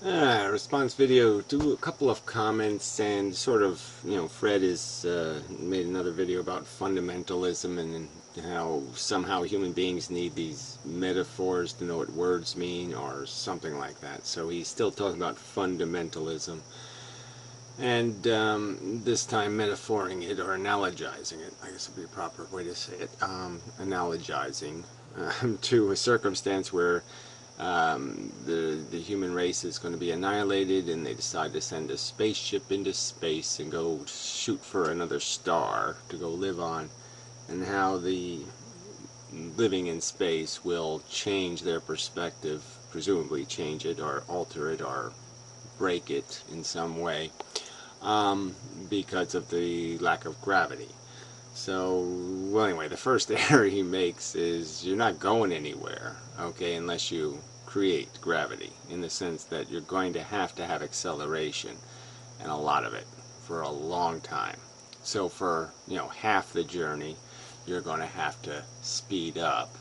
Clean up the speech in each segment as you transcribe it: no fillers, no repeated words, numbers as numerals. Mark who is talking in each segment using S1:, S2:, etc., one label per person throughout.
S1: Response video, do a couple of comments and sort of, Fred has made another video about fundamentalism and how somehow human beings need these metaphors to know what words mean or something like that. So he's still talking about fundamentalism. And this time metaphoring it or analogizing it, I guess would be a proper way to say it, analogizing to a circumstance where the human race is going to be annihilated and they decide to send a spaceship into space and go shoot for another star to go live on, and how the living in space will change their perspective, presumably change it or alter it or break it in some way, because of the lack of gravity. So, well, anyway, the first error he makes is you're not going anywhere, okay, unless you create gravity, in the sense that you're going to have acceleration, and a lot of it, for a long time. So for, half the journey, you're going to have to speed up,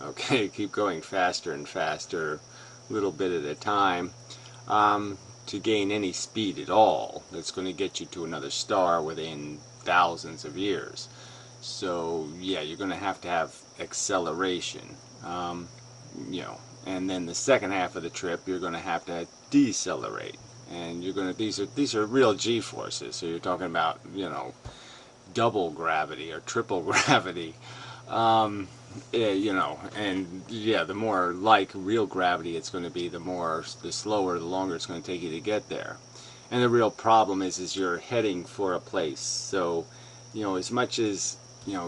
S1: okay, keep going faster and faster, a little bit at a time, to gain any speed at all that's going to get you to another star within thousands of years. So yeah, you're going to have acceleration, and then the second half of the trip you're going to have to decelerate, and you're going to these are real g-forces, so you're talking about double gravity or triple gravity. And yeah, the more like real gravity it's going to be, the slower, the longer it's going to take you to get there. And the real problem is you're heading for a place. So, as much as,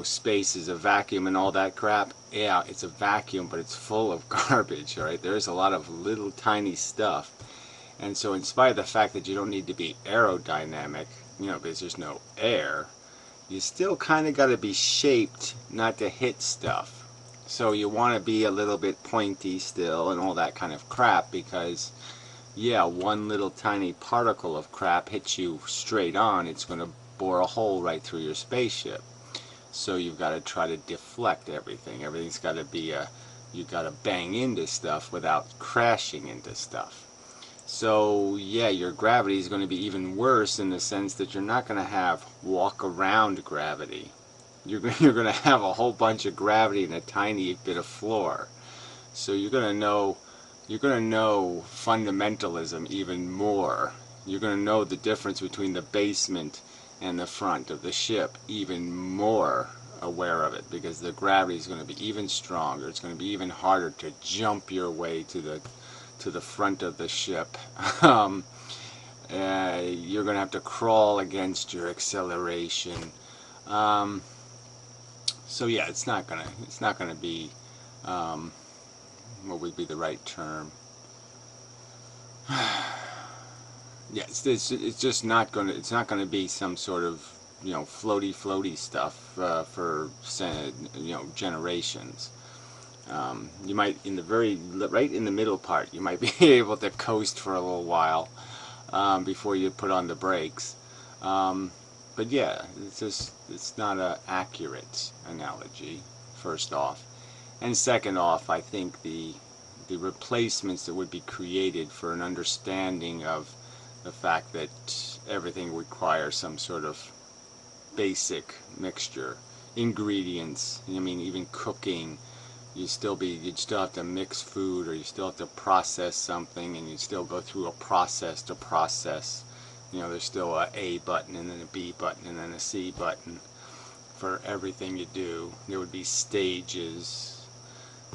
S1: space is a vacuum and all that crap, yeah, it's a vacuum, but it's full of garbage, all right? There's a lot of little tiny stuff. And so in spite of the fact that you don't need to be aerodynamic, because there's no air, you still kind of got to be shaped not to hit stuff. So you want to be a little bit pointy still and all that kind of crap, because yeah, one little tiny particle of crap hits you straight on, it's going to bore a hole right through your spaceship. So you've got to try to deflect everything. Everything's got to be you've got to bang into stuff without crashing into stuff. So yeah, your gravity is going to be even worse, in the sense that you're not going to have walk around gravity. You're going to have a whole bunch of gravity in a tiny bit of floor. So you're going to know fundamentalism even more. You're going to know the difference between the basement and the front of the ship even more aware of it, because the gravity is going to be even stronger. It's going to be even harder to jump your way to the front of the ship. You're going to have to crawl against your acceleration. So yeah, it's not gonna be what would be the right term? Yeah, it's just not gonna be some sort of floaty stuff for generations. You might, right in the middle part, you might be able to coast for a little while before you put on the brakes. But yeah, it's not an accurate analogy, first off. And second off, I think the replacements that would be created for an understanding of the fact that everything requires some sort of basic mixture, ingredients. I mean, even cooking, you'd still have to mix food, or you still have to process something, and you still go through a process to process. There's still a A button, and then a B button, and then a C button for everything you do. There would be stages.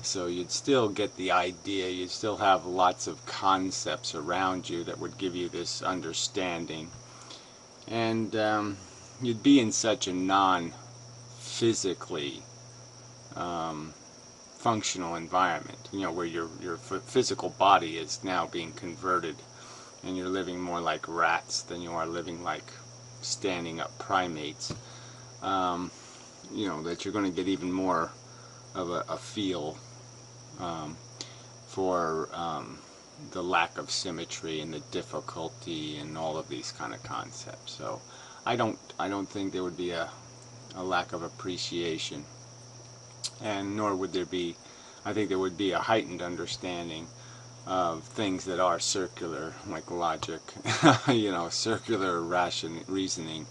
S1: So you'd still get the idea. You'd still have lots of concepts around you that would give you this understanding. And you'd be in such a non-physically functional environment, where your physical body is now being converted, and you're living more like rats than you are living like standing up primates. That you're going to get even more of a feel for the lack of symmetry and the difficulty and all of these kind of concepts. So I don't think there would be a lack of appreciation, and nor would there be, I think there would be a heightened understanding of things that are circular, like logic, circular reasoning.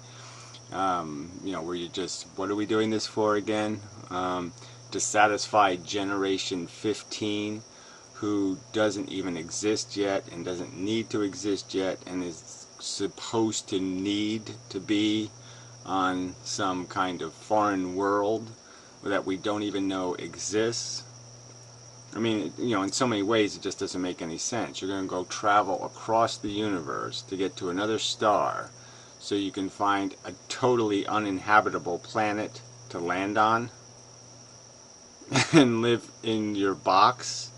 S1: Where you just, what are we doing this for again? To satisfy generation 15, who doesn't even exist yet and doesn't need to exist yet and is supposed to need to be on some kind of foreign world that we don't even know exists. I mean, in so many ways it just doesn't make any sense. You're going to go travel across the universe to get to another star so you can find a totally uninhabitable planet to land on and live in your box.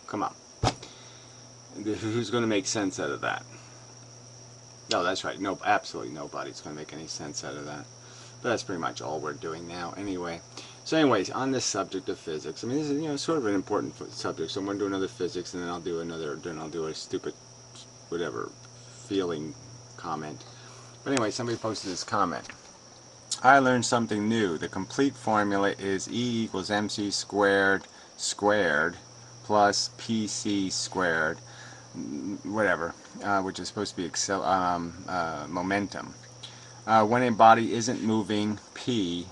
S1: Come on. Who's going to make sense out of that? No, that's right. No, absolutely nobody's going to make any sense out of that. But that's pretty much all we're doing now anyway. So anyways, on this subject of physics, I mean, this is, sort of an important subject. So I'm going to do another physics, and then I'll do a stupid, whatever, feeling comment. But anyway, somebody posted this comment. I learned something new. The complete formula is E equals mc squared plus pc squared, whatever, which is supposed to be momentum. When a body isn't moving, p,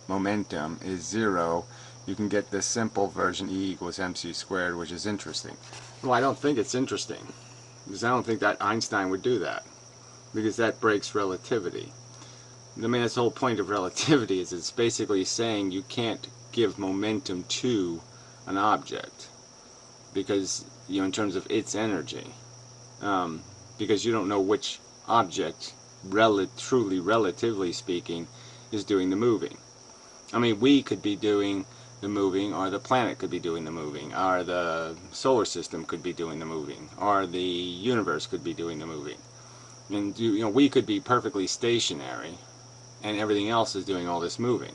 S1: momentum, is 0, you can get this simple version, E equals mc squared, which is interesting. Well, I don't think it's interesting, because I don't think that Einstein would do that, because that breaks relativity. I mean, that's the whole point of relativity, is it's basically saying you can't give momentum to an object, because, in terms of its energy, because you don't know which object, truly relatively speaking, is doing the moving. I mean, we could be doing the moving, or the planet could be doing the moving, or the solar system could be doing the moving, or the universe could be doing the moving. And we could be perfectly stationary, and everything else is doing all this moving.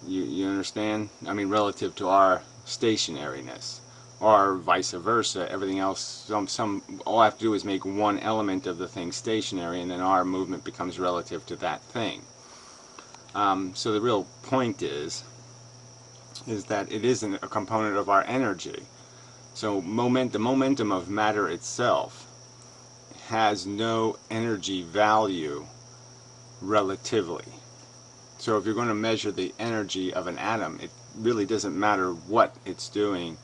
S1: You understand? I mean, relative to our stationariness, or vice versa. Everything else, all I have to do is make one element of the thing stationary, and then our movement becomes relative to that thing. So the real point is that it isn't a component of our energy. So the momentum of matter itself has no energy value relatively. So if you're going to measure the energy of an atom, it really doesn't matter what it's doing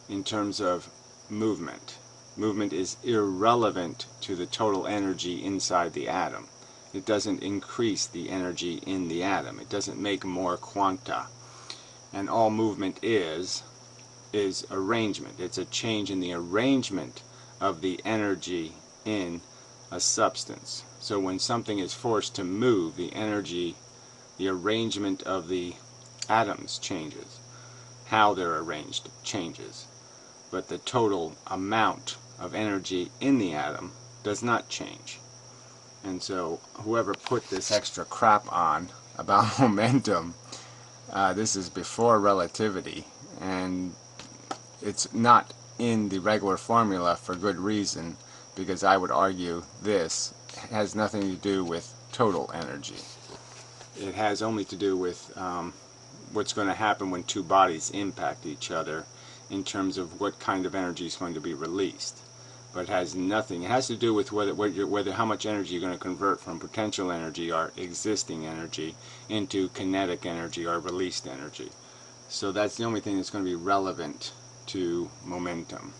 S1: in terms of movement. Movement is irrelevant to the total energy inside the atom. It doesn't increase the energy in the atom. It doesn't make more quanta. And all movement is arrangement. It's a change in the arrangement of the energy in a substance. So when something is forced to move, the energy, the arrangement of the atoms changes. How they're arranged changes. But the total amount of energy in the atom does not change. And so whoever put this extra crap on about momentum, this is before relativity, and it's not in the regular formula for good reason, because I would argue this has nothing to do with total energy. It has only to do with what's going to happen when two bodies impact each other in terms of what kind of energy is going to be released. But it has nothing. It has to do with whether how much energy you're going to convert from potential energy or existing energy into kinetic energy or released energy. So that's the only thing that's going to be relevant to momentum.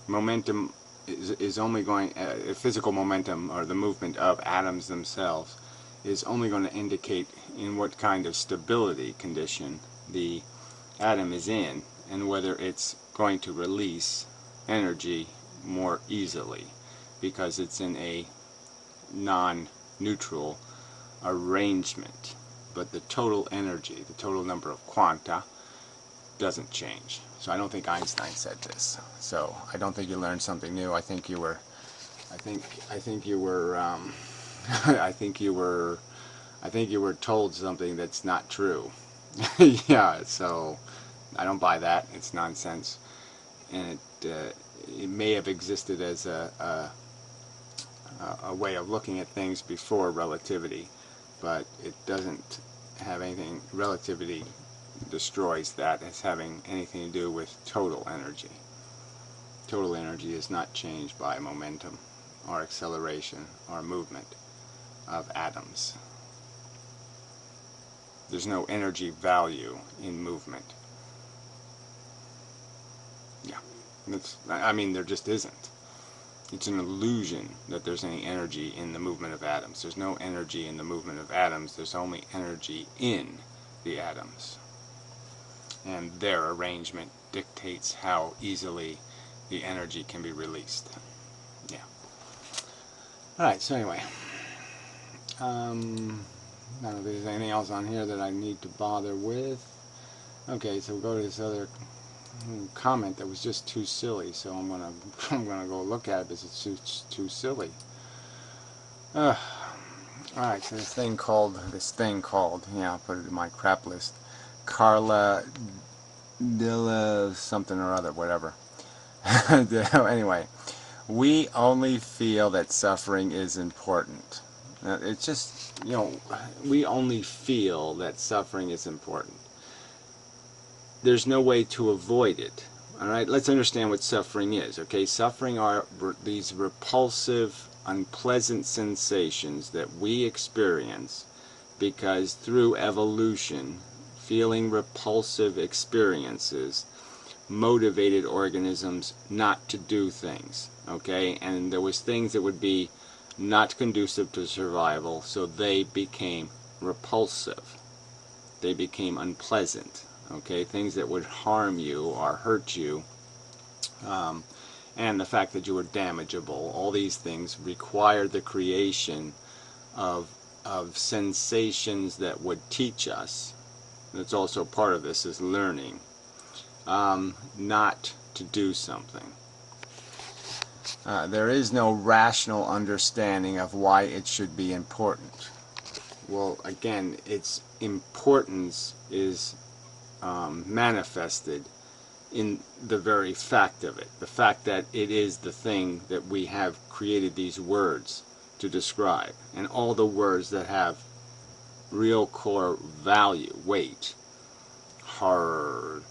S1: Momentum is only going, physical momentum, or the movement of atoms themselves, is only going to indicate in what kind of stability condition the atom is in, and whether it's going to release energy more easily, because it's in a non-neutral arrangement. But the total energy, the total number of quanta, doesn't change. So I don't think Einstein said this. So I don't think you learned something new. I think you were told something that's not true. Yeah, so I don't buy that. It's nonsense. And it may have existed as a way of looking at things before relativity, but it doesn't have anything. Relativity destroys that as having anything to do with total energy. Total energy is not changed by momentum or acceleration or movement of atoms. There's no energy value in movement. Yeah, I mean, there just isn't. It's an illusion that there's any energy in the movement of atoms. There's no energy in the movement of atoms. There's only energy in the atoms. And their arrangement dictates how easily the energy can be released. Yeah. Alright, so anyway. I don't know if there's anything else on here that I need to bother with. Okay, so we'll go to this other comment that was just too silly, so I'm gonna go look at it because it's too silly. Alright, so this thing called, yeah, I'll put it in my crap list. Carla Dilla something or other, whatever. Anyway, we only feel that suffering is important. It's just, we only feel that suffering is important. There's no way to avoid it. Alright, let's understand what suffering is. Okay, suffering are these repulsive, unpleasant sensations that we experience because through evolution, feeling repulsive experiences motivated organisms not to do things. Okay, and there was things that would be not conducive to survival, so they became repulsive. They became unpleasant. Okay, things that would harm you or hurt you, and the fact that you were damageable, all these things required the creation of sensations that would teach us. That's also part of this, is learning not to do something. There is no rational understanding of why it should be important. Well, again, its importance is manifested in the very fact of it. The fact that it is the thing that we have created these words to describe. And all the words that have real core value, weight, horror,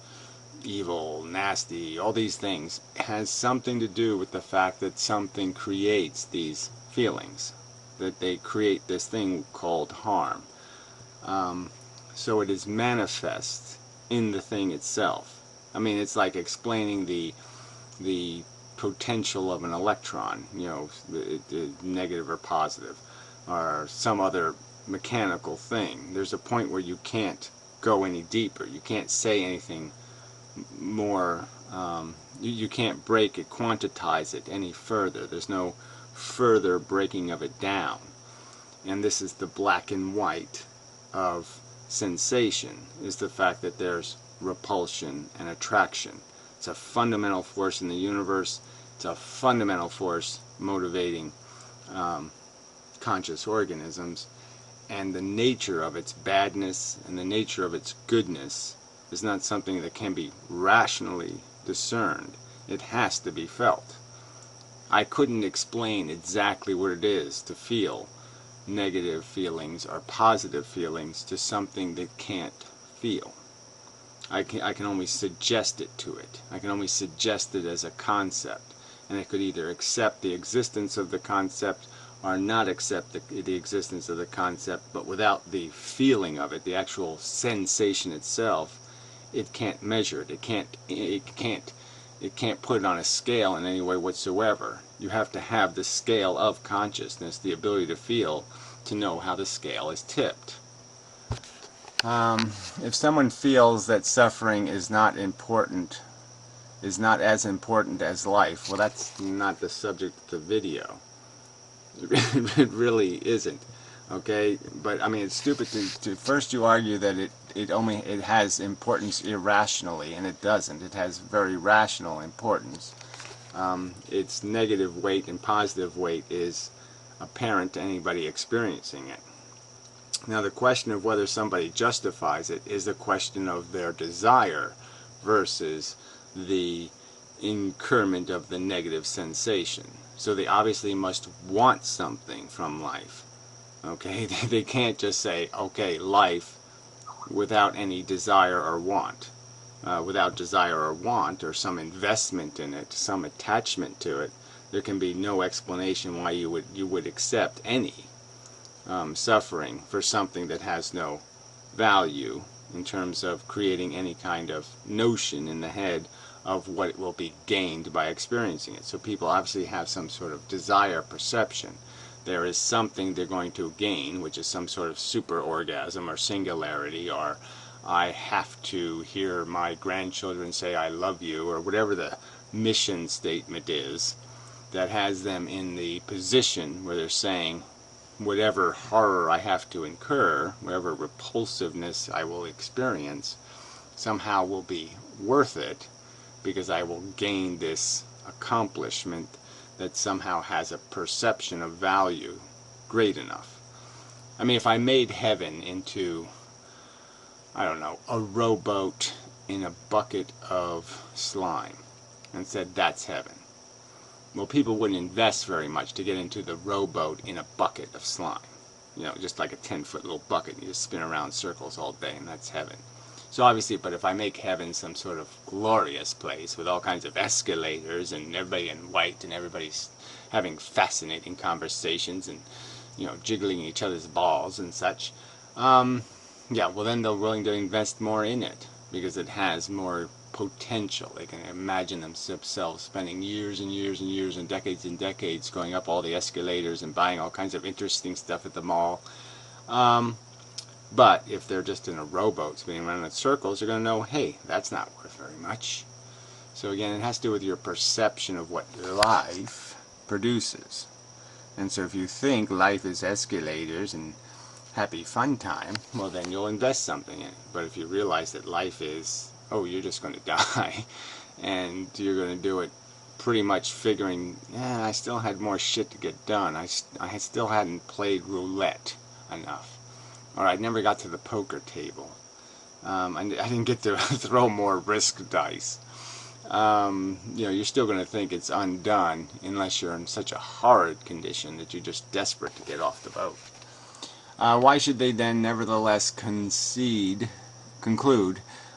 S1: evil, nasty, all these things, has something to do with the fact that something creates these feelings. That they create this thing called harm. So it is manifest in the thing itself. I mean, it's like explaining the potential of an electron, the negative or positive, or some other mechanical thing. There's a point where you can't go any deeper. You can't say anything more. You can't break it, quantize it any further. There's no further breaking of it down. And this is the black and white of sensation, is the fact that there's repulsion and attraction. It's a fundamental force in the universe. It's a fundamental force motivating conscious organisms, and the nature of its badness and the nature of its goodness is not something that can be rationally discerned. It has to be felt. I couldn't explain exactly what it is to feel negative feelings or positive feelings to something that can't feel. I can only suggest it to it. I can only suggest it as a concept, and it could either accept the existence of the concept or not accept the existence of the concept, but without the feeling of it, the actual sensation itself, it can't measure it. It can't put it on a scale in any way whatsoever. You have to have the scale of consciousness, the ability to feel, to know how the scale is tipped. If someone feels that suffering is not important, is not as important as life, well, that's not the subject of the video. It really isn't. Okay, but I mean, it's stupid to first you argue that it has importance irrationally, and it doesn't. It has very rational importance. Its negative weight and positive weight is apparent to anybody experiencing it. Now, the question of whether somebody justifies it is a question of their desire versus the incurment of the negative sensation. So they obviously must want something from life. Okay, they can't just say, okay, life, without any desire or want. Without desire or want, or some investment in it, some attachment to it, there can be no explanation why you would accept any suffering for something that has no value in terms of creating any kind of notion in the head of what will be gained by experiencing it. So people obviously have some sort of desire perception. There is something they're going to gain, which is some sort of super orgasm or singularity, or I have to hear my grandchildren say I love you, or whatever the mission statement is, that has them in the position where they're saying whatever horror I have to incur, whatever repulsiveness I will experience, somehow will be worth it because I will gain this accomplishment that somehow has a perception of value great enough. I mean, if I made heaven into, I don't know, a rowboat in a bucket of slime and said that's heaven, well, people wouldn't invest very much to get into the rowboat in a bucket of slime. You know, just like a 10-foot little bucket, you just spin around circles all day and that's heaven. So obviously, but if I make heaven some sort of glorious place with all kinds of escalators and everybody in white and everybody's having fascinating conversations and, you know, jiggling each other's balls and such, yeah, well then they're willing to invest more in it because it has more potential. They can imagine themselves spending years and years and years and decades going up all the escalators and buying all kinds of interesting stuff at the mall. But if they're just in a rowboat spinning around in circles, you're going to know, hey, that's not worth very much. So again, it has to do with your perception of what life produces. And so if you think life is escalators and happy fun time, well then you'll invest something in it. But if you realize that life is, oh, you're just going to die, and you're going to do it pretty much figuring, I still had more shit to get done. I still hadn't played roulette enough. Or I never got to the poker table. I didn't get to throw more risk dice. You know, you're still going to think it's undone unless you're in such a horrid condition that you're just desperate to get off the boat. Why should they then nevertheless conclude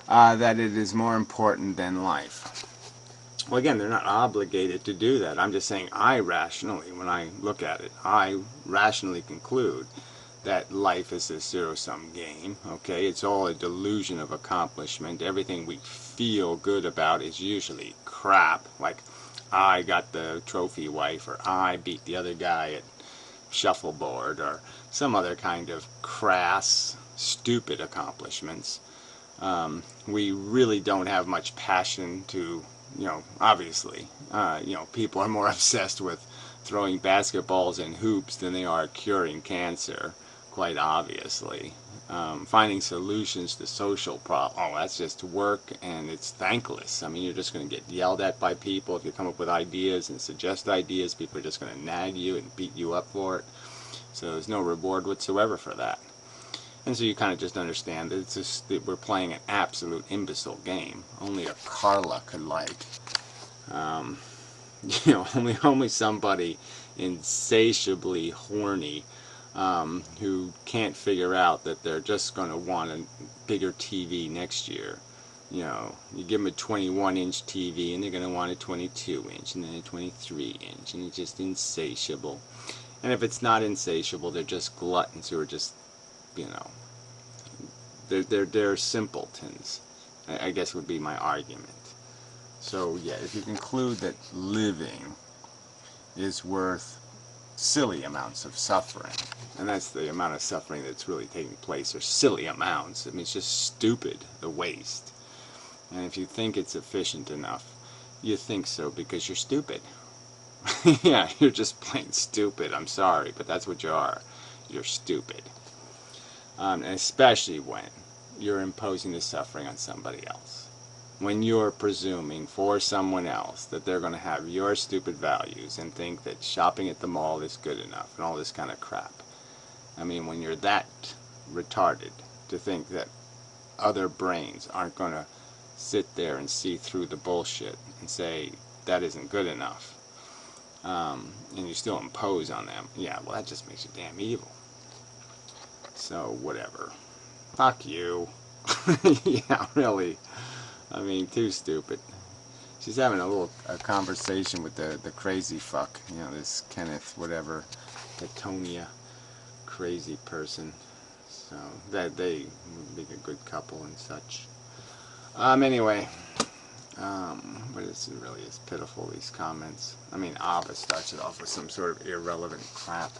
S1: that it is more important than life? Well, again, they're not obligated to do that. I'm just saying I rationally, when I look at it, I rationally conclude that life is a zero-sum game, okay? It's all a delusion of accomplishment. Everything we feel good about is usually crap, like I got the trophy wife, or I beat the other guy at shuffleboard, or some other kind of crass, stupid accomplishments. We really don't have much passion to, you know, obviously, you know, people are more obsessed with throwing basketballs and hoops than they are curing cancer. Quite obviously. Finding solutions to social problems, oh, that's just work and it's thankless. I mean, you're just going to get yelled at by people if you come up with ideas and suggest ideas. People are just going to nag you and beat you up for it. So there's no reward whatsoever for that. And so you kind of just understand that it's just that we're playing an absolute imbecile game. Only a Carla could like. You know, only somebody insatiably horny who can't figure out that they're just going to want a bigger TV next year. You know, you give them a 21-inch TV and they're going to want a 22-inch and then a 23-inch, and it's just insatiable. And if it's not insatiable, they're just gluttons who are just, you know, they're simpletons, I guess would be my argument. So yeah, if you conclude that living is worth silly amounts of suffering, and that's the amount of suffering that's really taking place, or silly amounts, I mean, it's just stupid, the waste. And if you think it's efficient enough, you think so because you're stupid. Yeah, you're just plain stupid. I'm sorry, but that's what you are. You're stupid. And especially when you're imposing the suffering on somebody else. When you're presuming for someone else that they're going to have your stupid values and think that shopping at the mall is good enough and all this kind of crap. I mean, when you're that retarded to think that other brains aren't going to sit there and see through the bullshit and say that isn't good enough, and you still impose on them, yeah, well, that just makes you damn evil. So whatever. Fuck you. Yeah, really. I mean, too stupid. She's having a conversation with the crazy fuck. You know, this Kenneth, whatever, Tetonia, crazy person. So that they would be a good couple and such. Anyway, but it's really is pitiful, these comments. I mean, Abba starts it off with some sort of irrelevant crap,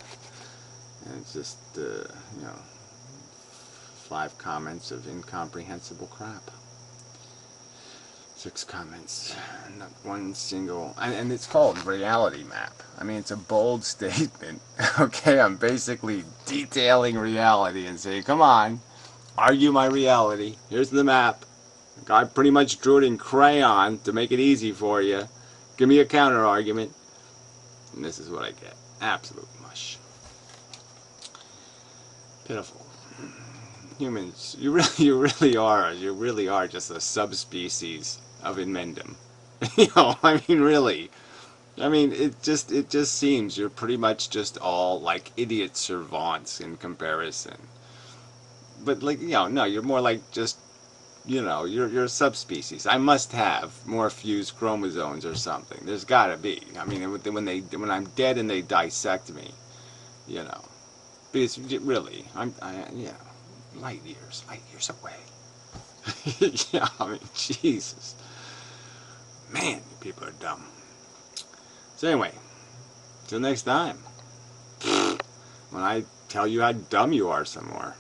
S1: and it's just you know, 5 comments of incomprehensible crap. 6 comments, not one single, and it's called reality map. I mean, it's a bold statement. Okay, I'm basically detailing reality and saying, come on, argue my reality. Here's the map. I pretty much drew it in crayon to make it easy for you. Give me a counter argument. And this is what I get. Absolute mush. Pitiful. Humans, you really are just a subspecies of Inmendum. You know, I mean, really. I mean, it just seems you're pretty much just all like idiot savants in comparison. But like, you know, no, you're more like just, you know, you're a subspecies. I must have more fused chromosomes or something. There's got to be. I mean, when I'm dead and they dissect me, you know, because really, you know, light years away. Yeah, I mean, Jesus, man, you people are dumb. So anyway, till next time, when I tell you how dumb you are some more.